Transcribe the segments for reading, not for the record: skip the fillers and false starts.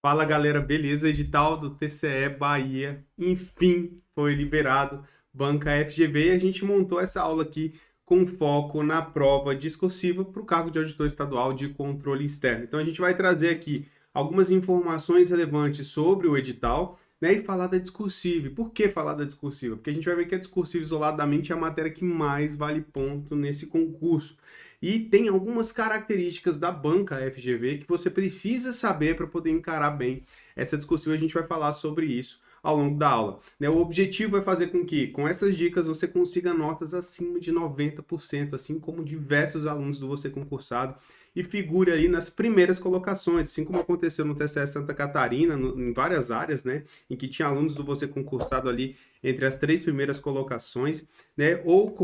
Fala galera, beleza? Edital do TCE Bahia, enfim, foi liberado, banca FGV, e a gente montou essa aula aqui com foco na prova discursiva para o cargo de auditor estadual de controle externo. Então a gente vai trazer aqui algumas informações relevantes sobre o edital, né, e falar da discursiva. E por que falar da discursiva? Porque a gente vai ver que a discursiva isoladamente é a matéria que mais vale ponto nesse concurso. E tem algumas características da banca FGV que você precisa saber para poder encarar bem essa discursiva. A gente vai falar sobre isso ao longo da aula. Né? O objetivo é fazer com que, com essas dicas, você consiga notas acima de 90%, assim como diversos alunos do Você Concursado, e figure ali nas primeiras colocações, assim como aconteceu no TCE Santa Catarina, em várias áreas, né, em que tinha alunos do Você Concursado ali entre as 3 primeiras colocações, né, ou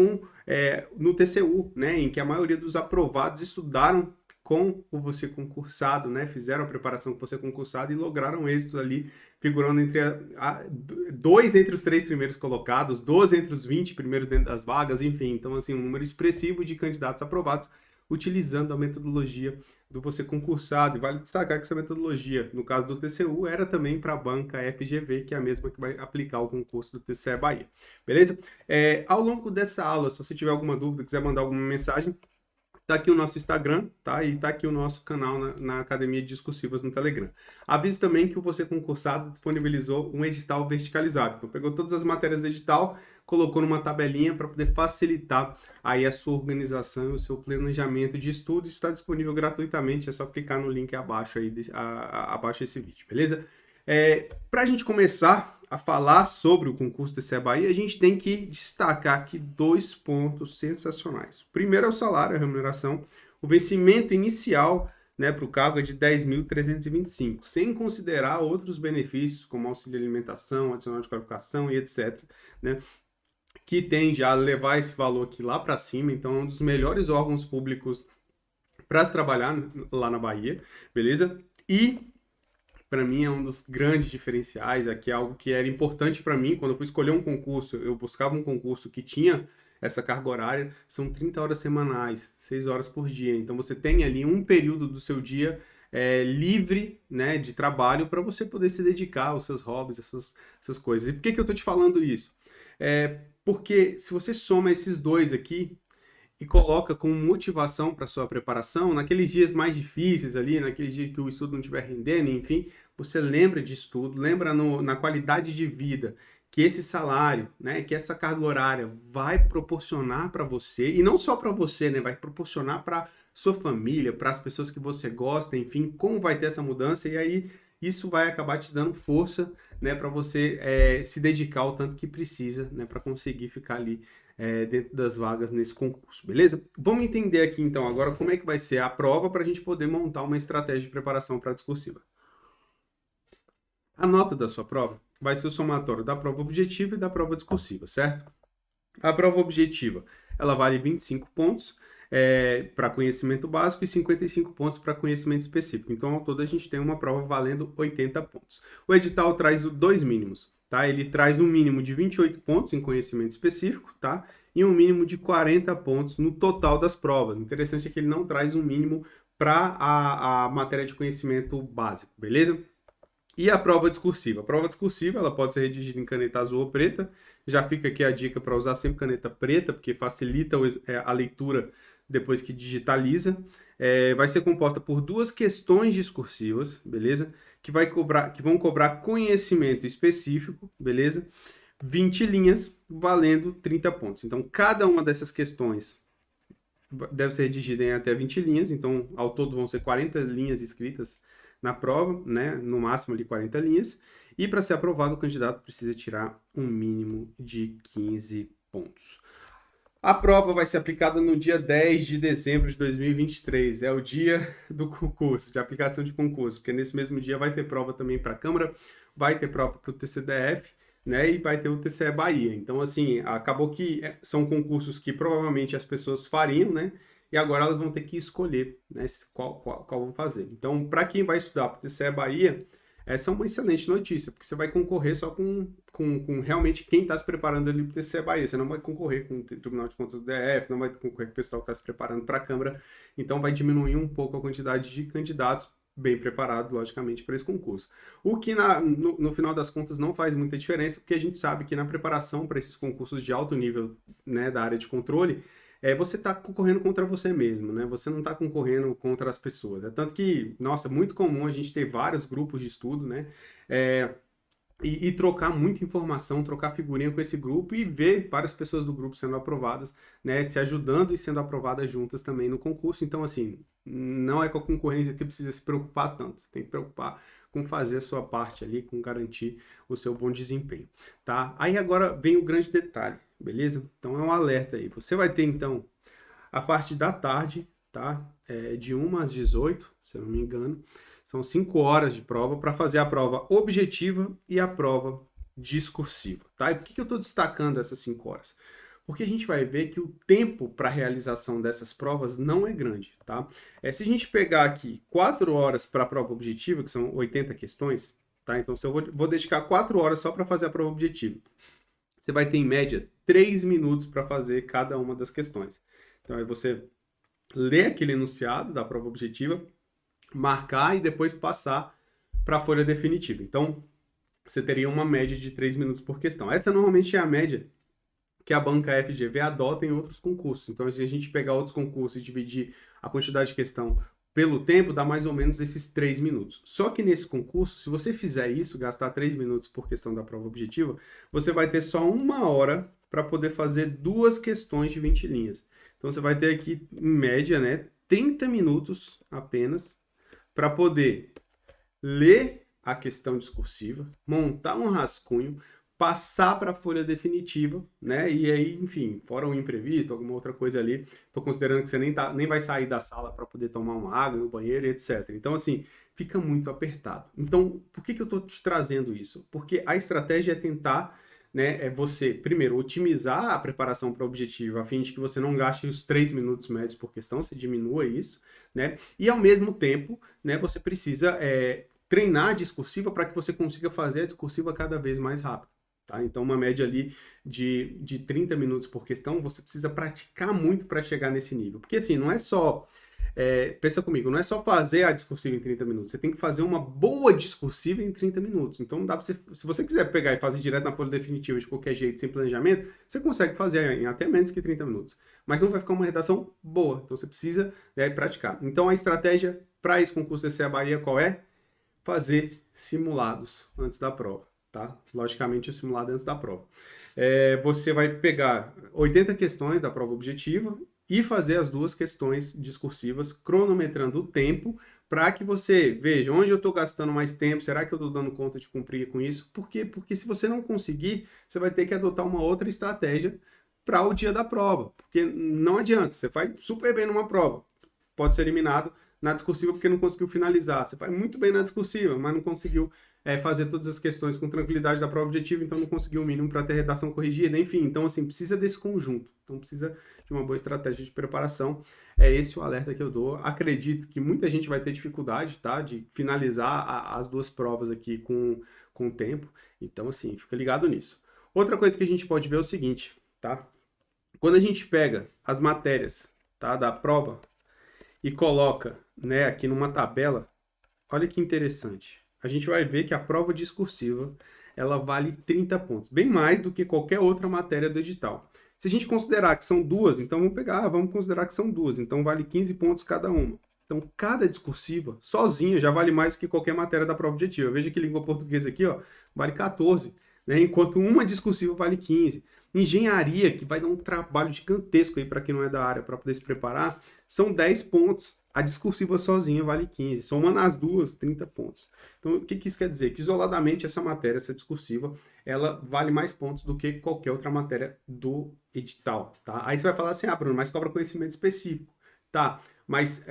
no TCU, né, em que a maioria dos aprovados estudaram com o Você Concursado, né, fizeram a preparação com o Você Concursado e lograram êxito ali, figurando dois entre os 3 primeiros colocados, 12 entre os 20 primeiros dentro das vagas, enfim, então assim, um número expressivo de candidatos aprovados utilizando a metodologia do Você Concursado. E vale destacar que essa metodologia, no caso do TCU, era também para a banca FGV, que é a mesma que vai aplicar o concurso do TCE Bahia. Beleza? Ao longo dessa aula, se você tiver alguma dúvida, quiser mandar alguma mensagem, tá aqui o nosso Instagram, tá? E tá aqui o nosso canal na Academia de Discursivas no Telegram. Aviso também que o Você Concursado disponibilizou um edital verticalizado. Então, pegou todas as matérias do edital, colocou numa tabelinha para poder facilitar aí a sua organização e o seu planejamento de estudo. Isso está disponível gratuitamente, é só clicar no link abaixo aí, abaixo desse vídeo, beleza? Para a gente começar a falar sobre o concurso TCE Bahia, a gente tem que destacar aqui 2 pontos sensacionais. O primeiro é o salário, a remuneração. O vencimento inicial, né, para o cargo é de 10.325, sem considerar outros benefícios, como auxílio alimentação, adicional de qualificação e etc., né, que tende a levar esse valor aqui lá para cima. Então, é um dos melhores órgãos públicos para se trabalhar lá na Bahia, beleza? E para mim é um dos grandes diferenciais, aqui é algo que era importante para mim quando eu fui escolher um concurso, eu buscava um concurso que tinha essa carga horária, são 30 horas semanais, 6 horas por dia. Então você tem ali um período do seu dia livre, né, de trabalho para você poder se dedicar aos seus hobbies, às suas coisas. E por que eu estou te falando isso? Porque se você soma esses dois aqui, e coloca como motivação para sua preparação, naqueles dias mais difíceis ali, naqueles dias que o estudo não estiver rendendo, enfim, você lembra de estudo, lembra na qualidade de vida que esse salário, né, que essa carga horária vai proporcionar para você, e não só para você, né, vai proporcionar para sua família, para as pessoas que você gosta, enfim, como vai ter essa mudança, e aí isso vai acabar te dando força, né, para você se dedicar o tanto que precisa, né, para conseguir ficar ali dentro das vagas nesse concurso, beleza? Vamos entender aqui então agora como é que vai ser a prova para a gente poder montar uma estratégia de preparação para a discursiva. A nota da sua prova vai ser o somatório da prova objetiva e da prova discursiva, certo? A prova objetiva, ela vale 25 pontos para conhecimento básico e 55 pontos para conhecimento específico. Então, ao todo, a gente tem uma prova valendo 80 pontos. O edital traz 2 mínimos, tá? Ele traz um mínimo de 28 pontos em conhecimento específico, tá? E um mínimo de 40 pontos no total das provas. O interessante é que ele não traz um mínimo para a matéria de conhecimento básico, beleza? E a prova discursiva? A prova discursiva ela pode ser redigida em caneta azul ou preta. Já fica aqui a dica para usar sempre caneta preta, porque facilita a leitura depois que digitaliza. Vai ser composta por 2 questões discursivas, beleza? Que vão cobrar conhecimento específico, beleza? 20 linhas, valendo 30 pontos. Então, cada uma dessas questões deve ser redigida em até 20 linhas. Então, ao todo vão ser 40 linhas escritas na prova, né? No máximo ali 40 linhas. E para ser aprovado, o candidato precisa tirar um mínimo de 15 pontos. A prova vai ser aplicada no dia 10 de dezembro de 2023. É o dia do concurso, de aplicação de concurso, porque nesse mesmo dia vai ter prova também para a Câmara, vai ter prova para o TCDF, né, e vai ter o TCE Bahia. Então, assim, acabou que são concursos que provavelmente as pessoas fariam, né, e agora elas vão ter que escolher, né, qual vão fazer. Então, para quem vai estudar para o TCE Bahia, essa é uma excelente notícia, porque você vai concorrer só com realmente quem está se preparando ali para o TCE Bahia. Você não vai concorrer com o Tribunal de Contas do DF, não vai concorrer com o pessoal que está se preparando para a Câmara. Então, vai diminuir um pouco a quantidade de candidatos bem preparado, logicamente, para esse concurso. O que, no final das contas, não faz muita diferença, porque a gente sabe que na preparação para esses concursos de alto nível, né, da área de controle, você está concorrendo contra você mesmo, né? Você não está concorrendo contra as pessoas. É tanto que, nossa, é muito comum a gente ter vários grupos de estudo, né? E trocar muita informação, trocar figurinha com esse grupo e ver várias pessoas do grupo sendo aprovadas, né, se ajudando e sendo aprovadas juntas também no concurso. Então, assim, não é com a concorrência que precisa se preocupar tanto. Você tem que preocupar com fazer a sua parte ali, com garantir o seu bom desempenho, tá? Aí agora vem o grande detalhe, beleza? Então é um alerta aí. Você vai ter, então, a parte da tarde, tá? De 1 às 18, se eu não me engano. São 5 horas de prova para fazer a prova objetiva e a prova discursiva, tá? E por que eu estou destacando essas 5 horas? Porque a gente vai ver que o tempo para a realização dessas provas não é grande, tá? Se a gente pegar aqui 4 horas para a prova objetiva, que são 80 questões, tá? Então, se eu vou dedicar 4 horas só para fazer a prova objetiva, você vai ter, em média, 3 minutos para fazer cada uma das questões. Então, aí você lê aquele enunciado da prova objetiva, marcar e depois passar para a folha definitiva. Então, você teria uma média de 3 minutos por questão. Essa normalmente é a média que a banca FGV adota em outros concursos. Então, se a gente pegar outros concursos e dividir a quantidade de questão pelo tempo, dá mais ou menos esses 3 minutos. Só que nesse concurso, se você fizer isso, gastar 3 minutos por questão da prova objetiva, você vai ter só 1 hora para poder fazer 2 questões de 20 linhas. Então, você vai ter aqui, em média, né, 30 minutos apenas para poder ler a questão discursiva, montar um rascunho, passar para a folha definitiva, né? E aí, enfim, fora um imprevisto, alguma outra coisa ali, estou considerando que você nem vai sair da sala para poder tomar uma água no banheiro, etc. Então, assim, fica muito apertado. Então, por que eu estou te trazendo isso? Porque a estratégia é tentar, né, você, primeiro, otimizar a preparação para o objetivo, a fim de que você não gaste os 3 minutos médios por questão, você diminua isso, né? E, ao mesmo tempo, né, você precisa treinar a discursiva para que você consiga fazer a discursiva cada vez mais rápido. Tá? Então, uma média ali de 30 minutos por questão, você precisa praticar muito para chegar nesse nível. Porque, assim, não é só... pensa comigo, não é só fazer a discursiva em 30 minutos, você tem que fazer uma boa discursiva em 30 minutos. Então, dá pra você, se você quiser pegar e fazer direto na folha definitiva de qualquer jeito, sem planejamento, você consegue fazer em até menos que 30 minutos. Mas não vai ficar uma redação boa, então você precisa, né, praticar. Então, a estratégia para esse concurso TCE Bahia qual é? Fazer simulados antes da prova, tá? Logicamente, o simulado antes da prova. Você vai pegar 80 questões da prova objetiva e fazer as 2 questões discursivas, cronometrando o tempo, para que você veja onde eu estou gastando mais tempo, será que eu estou dando conta de cumprir com isso? Por quê? Porque se você não conseguir, você vai ter que adotar uma outra estratégia para o dia da prova, porque não adianta, você vai super bem numa prova, pode ser eliminado na discursiva porque não conseguiu finalizar, você vai muito bem na discursiva, mas não conseguiu fazer todas as questões com tranquilidade da prova objetiva, então não conseguiu o mínimo para ter redação corrigida, enfim, então assim, precisa desse conjunto, então precisa de uma boa estratégia de preparação, é esse o alerta que eu dou. Acredito que muita gente vai ter dificuldade, tá, de finalizar as 2 provas aqui com o tempo, então assim, fica ligado nisso. Outra coisa que a gente pode ver é o seguinte, tá, quando a gente pega as matérias, tá, da prova e coloca, né, aqui numa tabela, olha que interessante. A gente vai ver que a prova discursiva, ela vale 30 pontos, bem mais do que qualquer outra matéria do edital. Se a gente considerar que são 2, então vamos considerar que são 2, então vale 15 pontos cada uma. Então, cada discursiva, sozinha, já vale mais do que qualquer matéria da prova objetiva. Veja que língua portuguesa aqui, ó, vale 14, né, enquanto uma discursiva vale 15. Engenharia, que vai dar um trabalho gigantesco aí para quem não é da área para poder se preparar, são 10 pontos. A discursiva sozinha vale 15, somando as 2, 30 pontos. Então, o que isso quer dizer? Que isoladamente essa matéria, essa discursiva, ela vale mais pontos do que qualquer outra matéria do edital, tá? Aí você vai falar assim, Bruno, mas cobra conhecimento específico. Tá, mas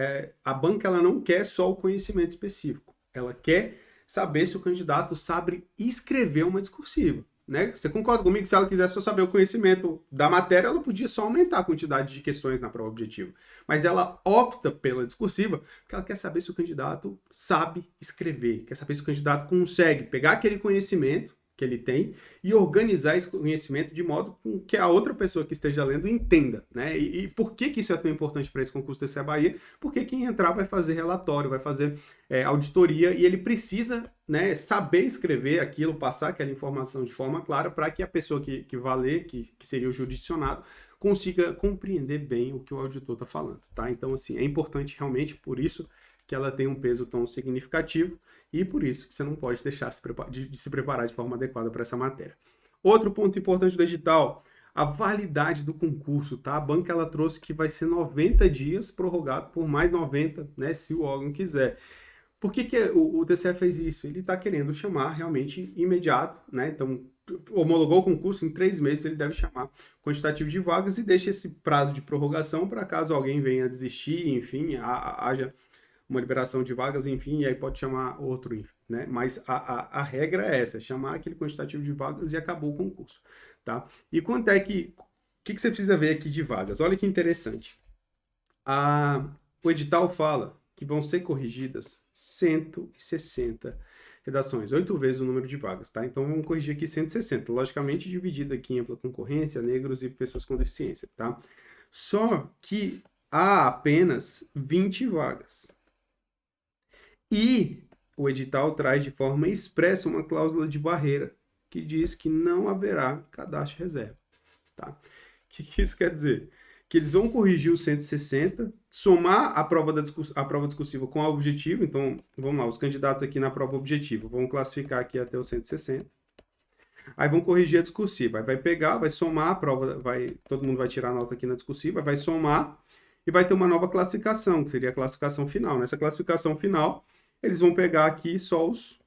a banca ela não quer só o conhecimento específico, ela quer saber se o candidato sabe escrever uma discursiva. Né? Você concorda comigo que se ela quisesse só saber o conhecimento da matéria, ela podia só aumentar a quantidade de questões na prova objetiva. Mas ela opta pela discursiva porque ela quer saber se o candidato sabe escrever, quer saber se o candidato consegue pegar aquele conhecimento que ele tem e organizar esse conhecimento de modo com que a outra pessoa que esteja lendo entenda, né? E por que isso é tão importante para esse concurso do TCE Bahia? Porque quem entrar vai fazer relatório, vai fazer auditoria e ele precisa, né, saber escrever aquilo, passar aquela informação de forma clara para que a pessoa que vai ler, que seria o jurisdicionado, consiga compreender bem o que o auditor está falando, tá? Então, assim, é importante realmente, por isso que ela tem um peso tão significativo e por isso que você não pode deixar de se preparar de forma adequada para essa matéria. Outro ponto importante do edital, a validade do concurso, tá? A banca ela trouxe que vai ser 90 dias prorrogado por mais 90, né, se o órgão quiser. Por que o TCE fez isso? Ele está querendo chamar realmente imediato, né? Então, homologou o concurso, em 3 meses ele deve chamar quantitativo de vagas e deixa esse prazo de prorrogação para caso alguém venha desistir, enfim, haja uma liberação de vagas, enfim, e aí pode chamar outro, né? Mas a regra é essa, chamar aquele quantitativo de vagas e acabou o concurso, tá? E quanto é que... O que você precisa ver aqui de vagas? Olha que interessante. O edital fala que vão ser corrigidas 160 redações, 8 vezes o número de vagas, tá? Então vamos corrigir aqui 160, logicamente dividido aqui em ampla concorrência, negros e pessoas com deficiência, tá? Só que há apenas 20 vagas. E o edital traz de forma expressa uma cláusula de barreira que diz que não haverá cadastro de reserva, tá? O que isso quer dizer? Que eles vão corrigir os 160, somar a prova discursiva com a objetiva. Então, vamos lá, os candidatos aqui na prova objetiva vão classificar aqui até os 160. Aí vão corrigir a discursiva. Aí vai pegar, vai somar a prova, todo mundo vai tirar a nota aqui na discursiva, vai somar e vai ter uma nova classificação, que seria a classificação final. Nessa classificação final, eles vão pegar aqui só os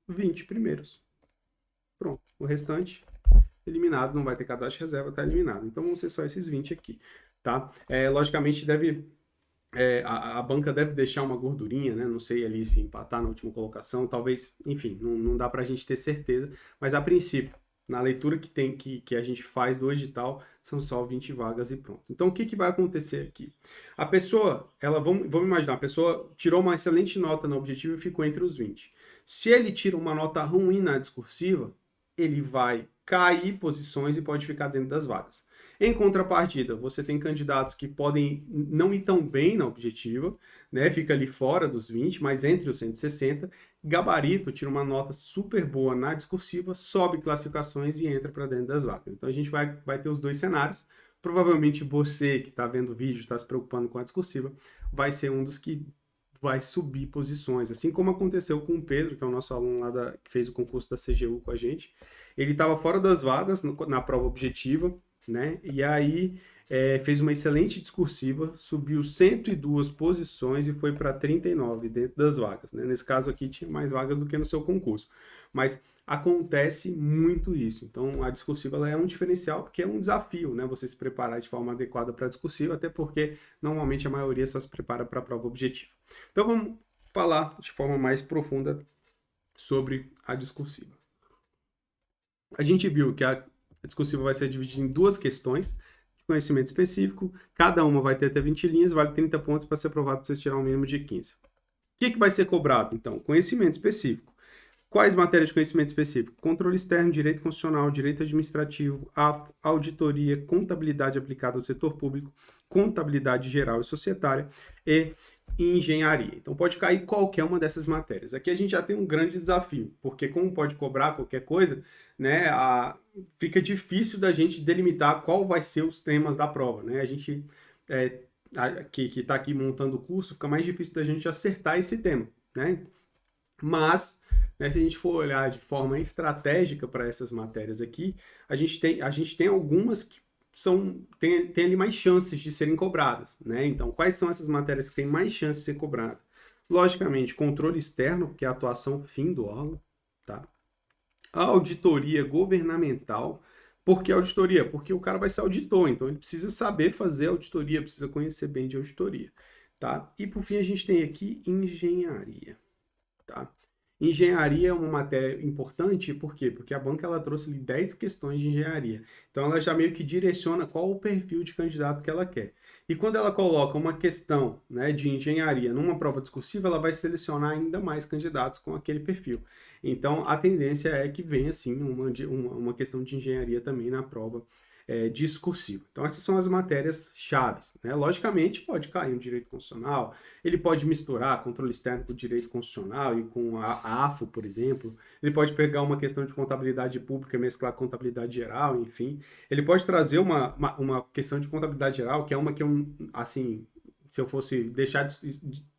20 primeiros. Pronto, o restante eliminado, não vai ter cadastro de reserva, está eliminado. Então vão ser só esses 20 aqui, tá? Logicamente a banca deve deixar uma gordurinha, né? Não sei ali se empatar na última colocação, talvez, enfim, não dá para a gente ter certeza, mas a princípio, na leitura que a gente faz do edital, são só 20 vagas e pronto. Então o que vai acontecer aqui? A pessoa, vamos imaginar, a pessoa tirou uma excelente nota no objetivo e ficou entre os 20. Se ele tira uma nota ruim na discursiva, ele vai cair posições e pode ficar dentro das vagas. Em contrapartida, você tem candidatos que podem não ir tão bem na objetiva, né? Fica ali fora dos 20, mas entre os 160. Gabarito tira uma nota super boa na discursiva, sobe classificações e entra para dentro das vagas. Então a gente vai ter os dois cenários. Provavelmente você que está vendo o vídeo, está se preocupando com a discursiva, vai ser um dos que vai subir posições, assim como aconteceu com o Pedro, que é o nosso aluno lá que fez o concurso da CGU com a gente. Ele estava fora das vagas na prova objetiva, né? E aí fez uma excelente discursiva, subiu 102 posições e foi para 39 dentro das vagas, né? Nesse caso aqui tinha mais vagas do que no seu concurso. Mas acontece muito isso. Então a discursiva ela é um diferencial porque é um desafio, né? Você se preparar de forma adequada para a discursiva, até porque normalmente a maioria só se prepara para a prova objetiva. Então vamos falar de forma mais profunda sobre a discursiva. A gente viu que a discursiva vai ser dividida em 2 questões de conhecimento específico, cada uma vai ter até 20 linhas, vale 30 pontos para ser aprovado para você tirar um mínimo de 15. O que vai ser cobrado, então? Conhecimento específico. Quais matérias de conhecimento específico? Controle externo, direito constitucional, direito administrativo, auditoria, contabilidade aplicada ao setor público, contabilidade geral e societária e engenharia. Então pode cair qualquer uma dessas matérias. Aqui a gente já tem um grande desafio, porque como pode cobrar qualquer coisa, né, fica difícil da gente delimitar qual vai ser os temas da prova, né? A gente que está aqui montando o curso, fica mais difícil da gente acertar esse tema, né? Mas, né, se a gente for olhar de forma estratégica para essas matérias aqui, a gente tem algumas que tem ali mais chances de serem cobradas, né? Então, quais são essas matérias que têm mais chances de ser cobradas? Logicamente, controle externo, que é a atuação fim do órgão, tá? A auditoria governamental. Por que auditoria? Porque o cara vai ser auditor, então ele precisa saber fazer auditoria, precisa conhecer bem de auditoria, tá? E por fim a gente tem aqui engenharia, tá? Engenharia é uma matéria importante, por quê? Porque a banca ela trouxe ali 10 questões de engenharia. Então ela já meio que direciona qual o perfil de candidato que ela quer. E quando ela coloca uma questão, né, de engenharia numa prova discursiva, ela vai selecionar ainda mais candidatos com aquele perfil. Então a tendência é que venha sim uma questão de engenharia também na prova discursivo. Então, essas são as matérias chaves, né? Logicamente, pode cair um direito constitucional, ele pode misturar controle externo com direito constitucional e com a AFO, por exemplo. Ele pode pegar uma questão de contabilidade pública e mesclar com contabilidade geral, enfim. Ele pode trazer uma questão de contabilidade geral, que é uma que eu, assim, se eu fosse deixa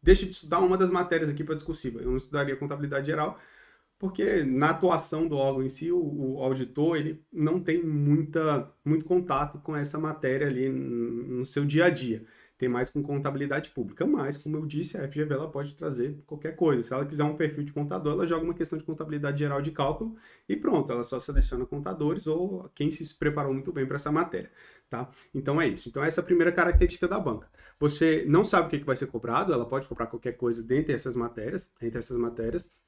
de estudar uma das matérias aqui para discursiva, eu não estudaria contabilidade geral, porque na atuação do órgão em si, o auditor ele não tem muito contato com essa matéria ali no seu dia a dia. Tem mais com contabilidade pública, mas, como eu disse, a FGV ela pode trazer qualquer coisa. Se ela quiser um perfil de contador, ela joga uma questão de contabilidade geral de cálculo e pronto, ela só seleciona contadores ou quem se preparou muito bem para essa matéria, tá? Então é isso. Então essa é a primeira característica da banca. Você não sabe o que vai ser cobrado, ela pode cobrar qualquer coisa entre essas matérias,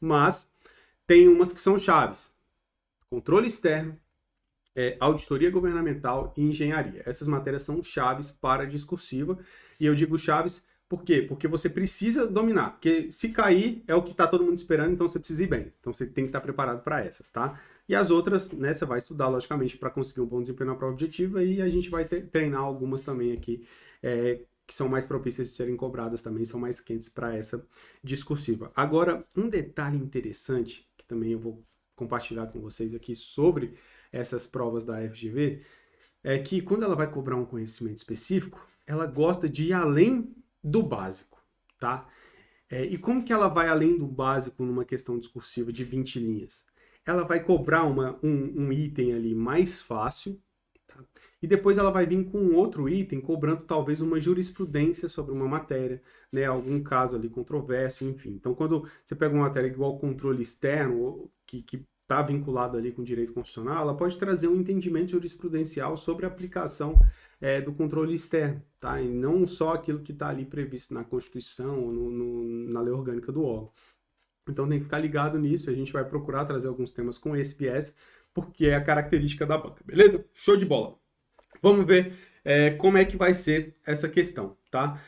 mas tem umas que são chaves: controle externo, auditoria governamental e engenharia. Essas matérias são chaves para a discursiva, e eu digo chaves por quê? Porque você precisa dominar, porque se cair é o que está todo mundo esperando, então você precisa ir bem. Então você tem que estar preparado para essas, tá? E as outras, né, você vai estudar, logicamente, para conseguir um bom desempenho na prova objetiva, e a gente vai treinar algumas também aqui, que são mais propícias de serem cobradas também, são mais quentes para essa discursiva. Agora, um detalhe interessante, que também eu vou compartilhar com vocês aqui sobre essas provas da FGV, é que quando ela vai cobrar um conhecimento específico, ela gosta de ir além do básico, tá? E como que ela vai além do básico numa questão discursiva de 20 linhas? Ela vai cobrar um item ali mais fácil, tá? E depois ela vai vir com um outro item cobrando talvez uma jurisprudência sobre uma matéria, né? Algum caso ali controverso, enfim. Então, quando você pega uma matéria igual controle externo, que está vinculado ali com direito constitucional, ela pode trazer um entendimento jurisprudencial sobre a aplicação do controle externo, tá? E não só aquilo que está ali previsto na Constituição ou na lei orgânica do órgão. Então tem que ficar ligado nisso, a gente vai procurar trazer alguns temas com esse viés, porque é a característica da banca, beleza? Show de bola! Vamos ver como é que vai ser essa questão, tá?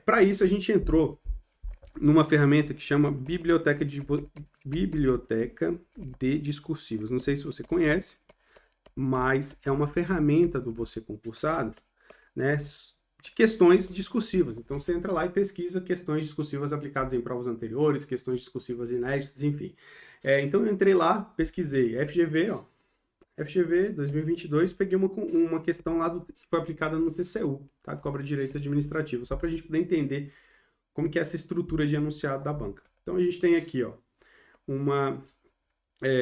Para isso a gente entrou numa ferramenta que chama Biblioteca de Discursivas. Não sei se você conhece, mas é uma ferramenta do Você Concursado, né, de questões discursivas. Então você entra lá e pesquisa questões discursivas aplicadas em provas anteriores, questões discursivas inéditas, enfim. Então eu entrei lá, pesquisei FGV, FGV 2022, peguei uma questão lá que foi aplicada no TCU, tá? Cobra de Direito Administrativo, só para a gente poder entender como que é essa estrutura de enunciado da banca. Então a gente tem aqui, uma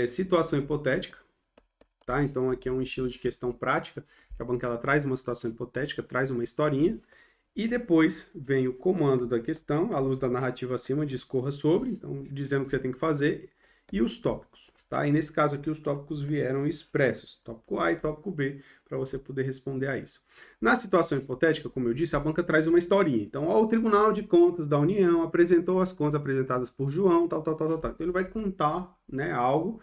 situação hipotética, tá? Então aqui é um estilo de questão prática, que a banca ela traz uma situação hipotética, traz uma historinha, e depois vem o comando da questão, à luz da narrativa acima, discorra sobre, então dizendo o que você tem que fazer, e os tópicos, tá? E nesse caso aqui os tópicos vieram expressos, tópico A e tópico B, para você poder responder a isso. Na situação hipotética, como eu disse, a banca traz uma historinha. Então, o Tribunal de Contas da União apresentou as contas apresentadas por João, tal. Então, ele vai contar, né, algo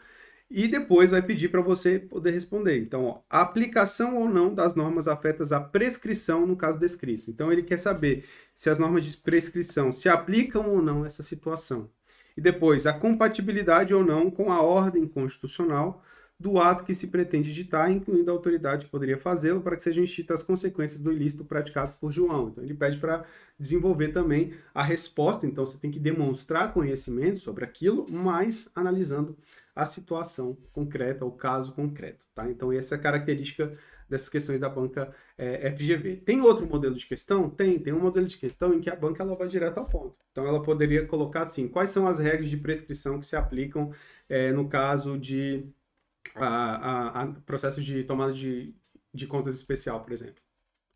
e depois vai pedir para você poder responder. Então, a aplicação ou não das normas afetas à prescrição no caso descrito. Então, ele quer saber se as normas de prescrição se aplicam ou não a essa situação. E depois, a compatibilidade ou não com a ordem constitucional do ato que se pretende ditar, incluindo a autoridade que poderia fazê-lo para que sejam extintas as consequências do ilícito praticado por João. Então, ele pede para desenvolver também a resposta. Então, você tem que demonstrar conhecimento sobre aquilo, mas analisando a situação concreta, o caso concreto, tá? Então, essa é a característica dessas questões da banca FGV. Tem outro modelo de questão? Tem um modelo de questão em que a banca ela vai direto ao ponto. Então, ela poderia colocar assim, quais são as regras de prescrição que se aplicam no caso de processo de tomada de contas especial, por exemplo.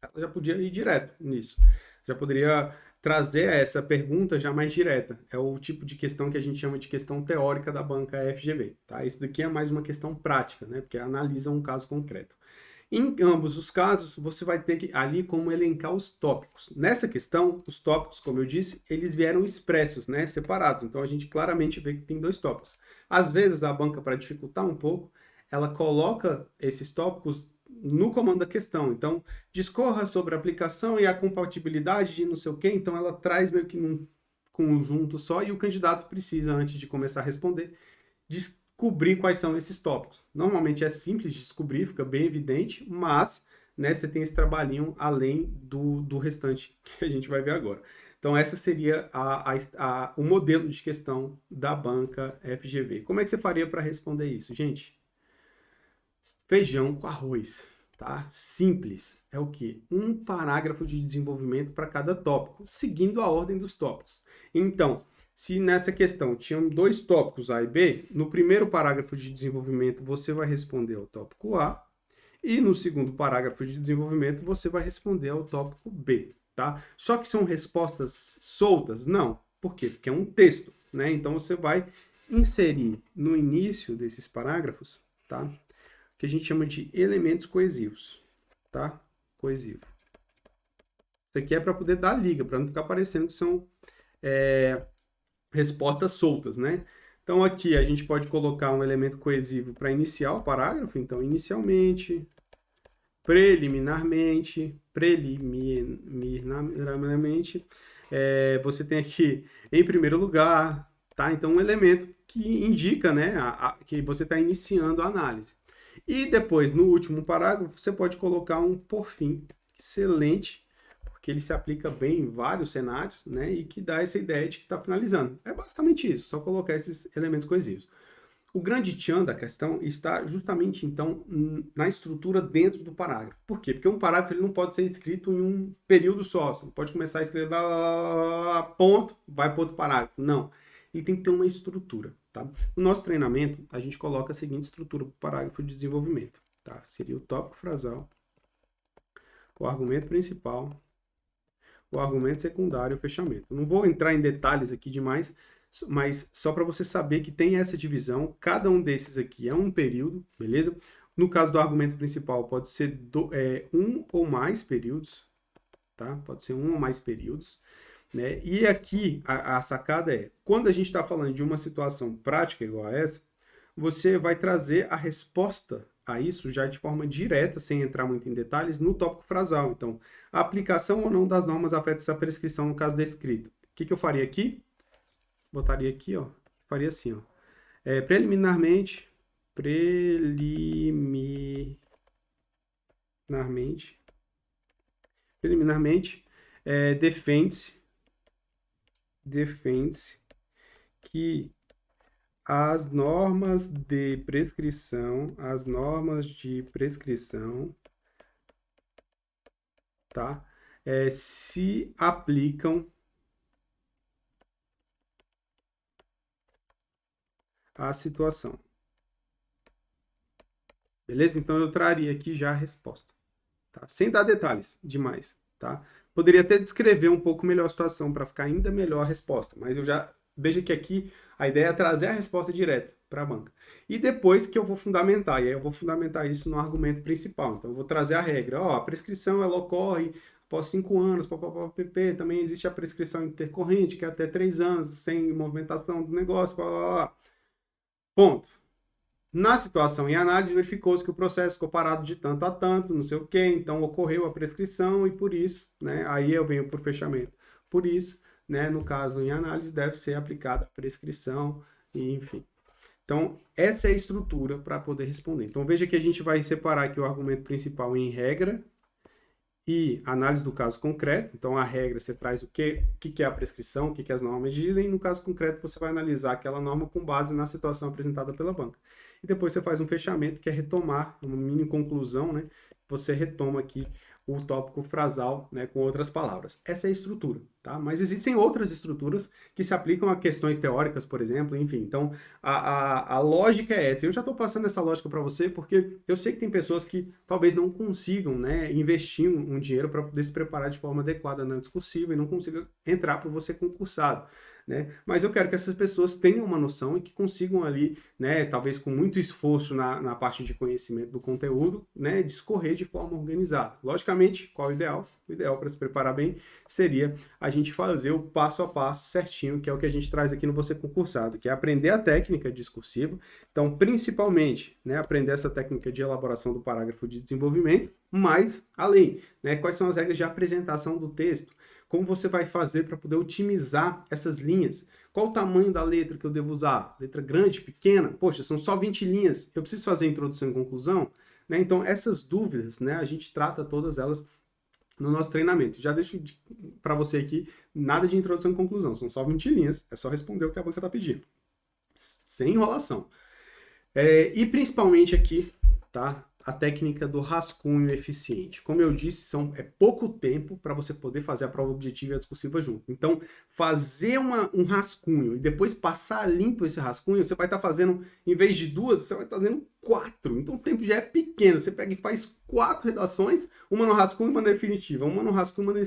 Ela já podia ir direto nisso. Já poderia trazer essa pergunta já mais direta. É o tipo de questão que a gente chama de questão teórica da banca FGV. Tá? Isso daqui é mais uma questão prática, né? Porque analisa um caso concreto. Em ambos os casos, você vai ter que ali como elencar os tópicos. Nessa questão, os tópicos, como eu disse, eles vieram expressos, né, separados. Então a gente claramente vê que tem dois tópicos. Às vezes a banca, para dificultar um pouco, ela coloca esses tópicos no comando da questão. Então, discorra sobre a aplicação e a compatibilidade de não sei o quê. Então ela traz meio que num conjunto só e o candidato precisa, antes de começar a responder, descobrir quais são esses tópicos. Normalmente é simples de descobrir, fica bem evidente, mas, né, você tem esse trabalhinho além do restante que a gente vai ver agora. Então, essa seria o modelo de questão da banca FGV. Como é que você faria para responder isso, gente? Feijão com arroz, tá? Simples. É o quê? Um parágrafo de desenvolvimento para cada tópico, seguindo a ordem dos tópicos. Então, se nessa questão tinham dois tópicos A e B, no primeiro parágrafo de desenvolvimento você vai responder ao tópico A, e no segundo parágrafo de desenvolvimento você vai responder ao tópico B, tá? Só que são respostas soltas? Não. Por quê? Porque é um texto, né? Então você vai inserir no início desses parágrafos, tá? Que a gente chama de elementos coesivos, tá? Coesivo. Isso aqui é para poder dar liga, para não ficar parecendo que são respostas soltas, né? Então aqui a gente pode colocar um elemento coesivo para iniciar o parágrafo. Então, inicialmente, preliminarmente, você tem aqui em primeiro lugar, tá? Então um elemento que indica, né, que você está iniciando a análise. E depois, no último parágrafo, você pode colocar um por fim, excelente, porque ele se aplica bem em vários cenários, né, e que dá essa ideia de que está finalizando. É basicamente isso, só colocar esses elementos coesivos. O grande tchan da questão está justamente, então, na estrutura dentro do parágrafo. Por quê? Porque um parágrafo ele não pode ser escrito em um período só. Você não pode começar a escrever ponto, vai para outro parágrafo. Não. Ele tem que ter uma estrutura, tá? No nosso treinamento, a gente coloca a seguinte estrutura para o parágrafo de desenvolvimento, tá? Seria o tópico frasal, o argumento principal, o argumento secundário e o fechamento. Eu não vou entrar em detalhes aqui demais, mas só para você saber que tem essa divisão, cada um desses aqui é um período, beleza? No caso do argumento principal, pode ser um ou mais períodos, tá? Pode ser um ou mais períodos, né? E aqui a sacada é, quando a gente está falando de uma situação prática igual a essa, você vai trazer a resposta a isso já de forma direta, sem entrar muito em detalhes, no tópico frasal. Então, a aplicação ou não das normas afeta essa prescrição no caso descrito. O que eu faria aqui? Botaria aqui, ó, faria assim, ó. Preliminarmente, defende-se que as normas de prescrição, tá, se aplicam à situação. Beleza? Então eu traria aqui já a resposta, tá? Sem dar detalhes demais, tá? Poderia até descrever um pouco melhor a situação para ficar ainda melhor a resposta, mas eu já veja que aqui a ideia é trazer a resposta direta para a banca. E depois que eu vou fundamentar, e aí eu vou fundamentar isso no argumento principal. Então eu vou trazer a regra, ó, a prescrição ela ocorre após 5 anos, papapá, também existe a prescrição intercorrente, que é até 3 anos, sem movimentação do negócio, ponto. Na situação em análise, verificou-se que o processo ficou parado de tanto a tanto, não sei o quê, então ocorreu a prescrição e por isso, né, aí eu venho por fechamento. Por isso, né, no caso em análise, deve ser aplicada a prescrição e enfim. Então, essa é a estrutura para poder responder. Então, veja que a gente vai separar aqui o argumento principal em regra e análise do caso concreto. Então, a regra você traz o que é a prescrição, o que as normas dizem, e no caso concreto você vai analisar aquela norma com base na situação apresentada pela banca. E depois você faz um fechamento, que é retomar, uma mini conclusão, né? Você retoma aqui o tópico frasal, né, com outras palavras. Essa é a estrutura, tá? Mas existem outras estruturas que se aplicam a questões teóricas, por exemplo, enfim. Então, a lógica é essa. Eu já estou passando essa lógica para você porque eu sei que tem pessoas que talvez não consigam, né, investir um dinheiro para poder se preparar de forma adequada na discursiva e não consiga entrar para você concursado. né? Mas eu quero que essas pessoas tenham uma noção e que consigam ali, né, talvez com muito esforço na parte de conhecimento do conteúdo, né, discorrer de forma organizada. Logicamente, qual é o ideal? O ideal para se preparar bem seria a gente fazer o passo a passo certinho, que é o que a gente traz aqui no Você Concursado, que é aprender a técnica discursiva. Então, principalmente, né, aprender essa técnica de elaboração do parágrafo de desenvolvimento, mas além, né, quais são as regras de apresentação do texto, como você vai fazer para poder otimizar essas linhas, qual o tamanho da letra que eu devo usar, letra grande, pequena, poxa, são só 20 linhas, eu preciso fazer introdução e conclusão, né? Então, essas dúvidas, né, a gente trata todas elas no nosso treinamento. Já deixo para você aqui, nada de introdução e conclusão, são só 20 linhas, é só responder o que a banca está pedindo, sem enrolação. E principalmente aqui, tá? A técnica do rascunho eficiente. Como eu disse, é pouco tempo para você poder fazer a prova objetiva e a discursiva junto. Então, fazer um rascunho e depois passar limpo esse rascunho, você vai estar fazendo, em vez de 2, você vai estar fazendo 4. Então, o tempo já é pequeno. Você pega e faz 4 redações, uma no rascunho e uma na definitiva. Uma no rascunho e uma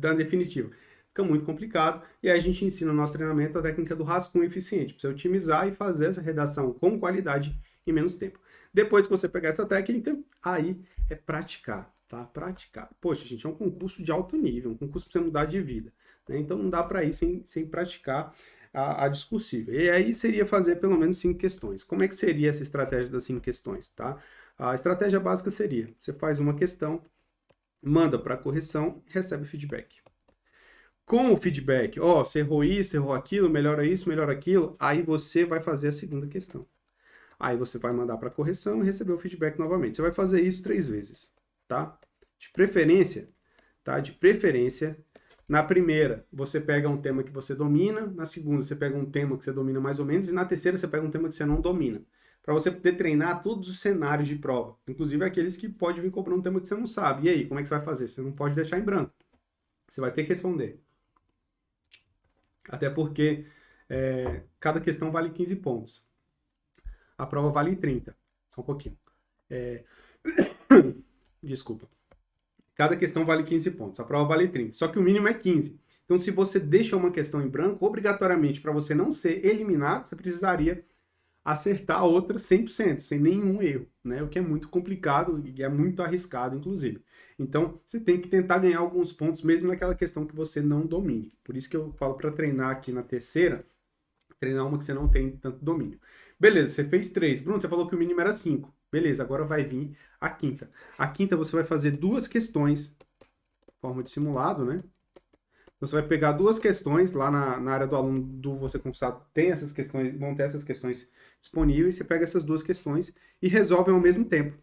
na definitiva. Fica muito complicado. E aí a gente ensina no nosso treinamento a técnica do rascunho eficiente, para você otimizar e fazer essa redação com qualidade em menos tempo. Depois que você pegar essa técnica, aí é praticar, tá? Praticar. Poxa, gente, é um concurso de alto nível, um concurso para você mudar de vida, né? Então não dá para ir sem praticar a discursiva. E aí seria fazer pelo menos 5 questões. Como é que seria essa estratégia das 5 questões, tá? A estratégia básica seria, você faz uma questão, manda para correção, recebe feedback. Com o feedback, você errou isso, errou aquilo, melhora isso, melhora aquilo, aí você vai fazer a segunda questão. Aí você vai mandar para correção e receber o feedback novamente. Você vai fazer isso 3 vezes, tá? De preferência, tá? De preferência, na primeira você pega um tema que você domina, na segunda você pega um tema que você domina mais ou menos, e na terceira você pega um tema que você não domina. Para você poder treinar todos os cenários de prova, inclusive aqueles que pode vir cobrando um tema que você não sabe. E aí, como é que você vai fazer? Você não pode deixar em branco. Você vai ter que responder. Até porque cada questão vale 15 pontos. A prova vale 30. Só um pouquinho. Desculpa. Cada questão vale 15 pontos. A prova vale 30. Só que o mínimo é 15. Então, se você deixa uma questão em branco, obrigatoriamente, para você não ser eliminado, você precisaria acertar a outra 100%, sem nenhum erro, né? O que é muito complicado e é muito arriscado, inclusive. Então, você tem que tentar ganhar alguns pontos, mesmo naquela questão que você não domine. Por isso que eu falo para treinar aqui na terceira, treinar uma que você não tem tanto domínio. Beleza, você fez 3. Bruno, você falou que o mínimo era 5. Beleza, agora vai vir a quinta. A quinta você vai fazer 2 questões, forma de simulado, né? Então, você vai pegar 2 questões, lá na área do aluno do Você Concursado tem essas questões, vão ter essas questões disponíveis, você pega essas 2 questões e resolve ao mesmo tempo.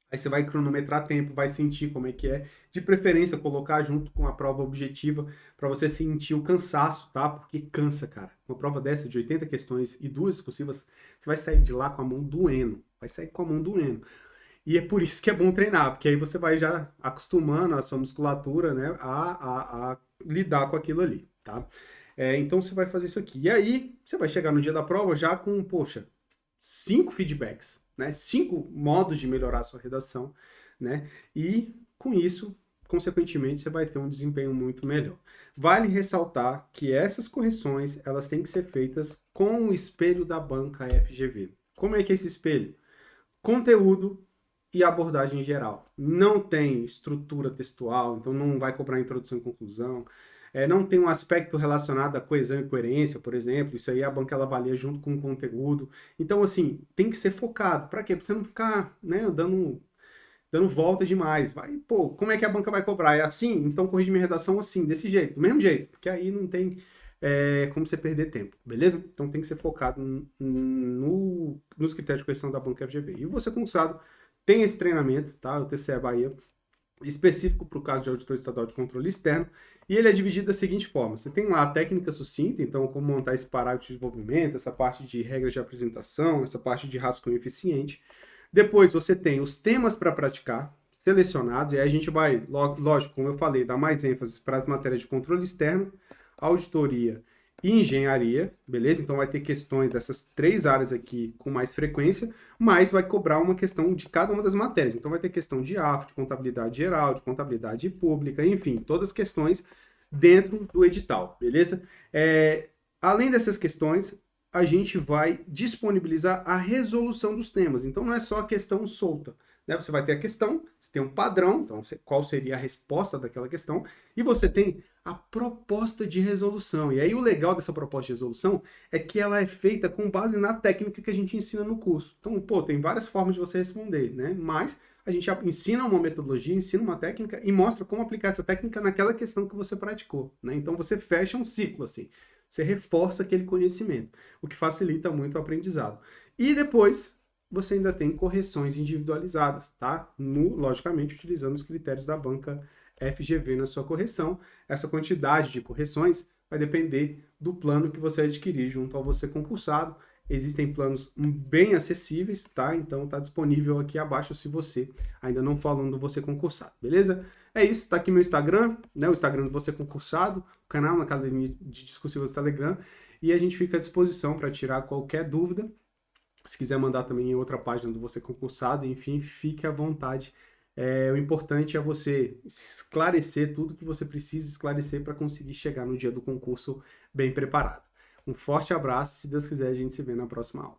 Aí você vai cronometrar tempo, vai sentir como é que é. De preferência, colocar junto com a prova objetiva para você sentir o cansaço, tá? Porque cansa, cara. Uma prova dessa de 80 questões e 2 discursivas, você vai sair de lá com a mão doendo. Vai sair com a mão doendo. E é por isso que é bom treinar, porque aí você vai já acostumando a sua musculatura, né, a lidar com aquilo ali, tá? Então você vai fazer isso aqui. E aí você vai chegar no dia da prova já com, poxa, 5 feedbacks, né? 5 modos de melhorar a sua redação, né? E com isso, consequentemente, você vai ter um desempenho muito melhor. Vale ressaltar que essas correções, elas têm que ser feitas com o espelho da banca FGV. Como é que é esse espelho? Conteúdo e abordagem geral. Não tem estrutura textual, então não vai cobrar introdução e conclusão. Não tem um aspecto relacionado à coesão e coerência, por exemplo. Isso aí a banca ela avalia junto com o conteúdo. Então, assim, tem que ser focado. Para quê? Para você não ficar, né, dando volta demais. Como é que a banca vai cobrar? É assim? Então corrige minha redação assim, desse jeito, do mesmo jeito. Porque aí não tem como você perder tempo, beleza? Então tem que ser focado nos critérios de correção da banca FGV. E você, concursado, tem esse treinamento, tá? O TCE Bahia, específico para o cargo de auditor estadual de controle externo, e ele é dividido da seguinte forma: você tem lá a técnica sucinta, então como montar esse parágrafo de desenvolvimento, essa parte de regras de apresentação, essa parte de rascunho eficiente. Depois você tem os temas para praticar, selecionados, e aí a gente vai, lógico, como eu falei, dar mais ênfase para as matérias de controle externo, auditoria e engenharia, beleza? Então vai ter questões dessas 3 áreas aqui com mais frequência, mas vai cobrar uma questão de cada uma das matérias. Então vai ter questão de AFO, de contabilidade geral, de contabilidade pública, enfim, todas as questões dentro do edital, beleza? Além dessas questões, a gente vai disponibilizar a resolução dos temas. Então, não é só a questão solta, né? Você vai ter a questão, você tem um padrão, então qual seria a resposta daquela questão, e você tem a proposta de resolução. E aí o legal dessa proposta de resolução é que ela é feita com base na técnica que a gente ensina no curso. Então, pô, tem várias formas de você responder, né? Mas a gente ensina uma metodologia, ensina uma técnica e mostra como aplicar essa técnica naquela questão que você praticou, né? Então você fecha um ciclo assim. Você reforça aquele conhecimento, o que facilita muito o aprendizado. E depois, você ainda tem correções individualizadas, tá? Logicamente, utilizando os critérios da banca FGV na sua correção. Essa quantidade de correções vai depender do plano que você adquirir junto ao você concursado. Existem planos bem acessíveis, tá? Então tá disponível aqui abaixo se você ainda não falou do você concursado, beleza? É isso, tá aqui meu Instagram, né? O Instagram do Você Concursado, o canal na Academia de Discursivas do Telegram, e a gente fica à disposição para tirar qualquer dúvida. Se quiser mandar também em outra página do Você Concursado, enfim, fique à vontade. O importante é você esclarecer tudo que você precisa esclarecer para conseguir chegar no dia do concurso bem preparado. Um forte abraço, se Deus quiser, a gente se vê na próxima aula.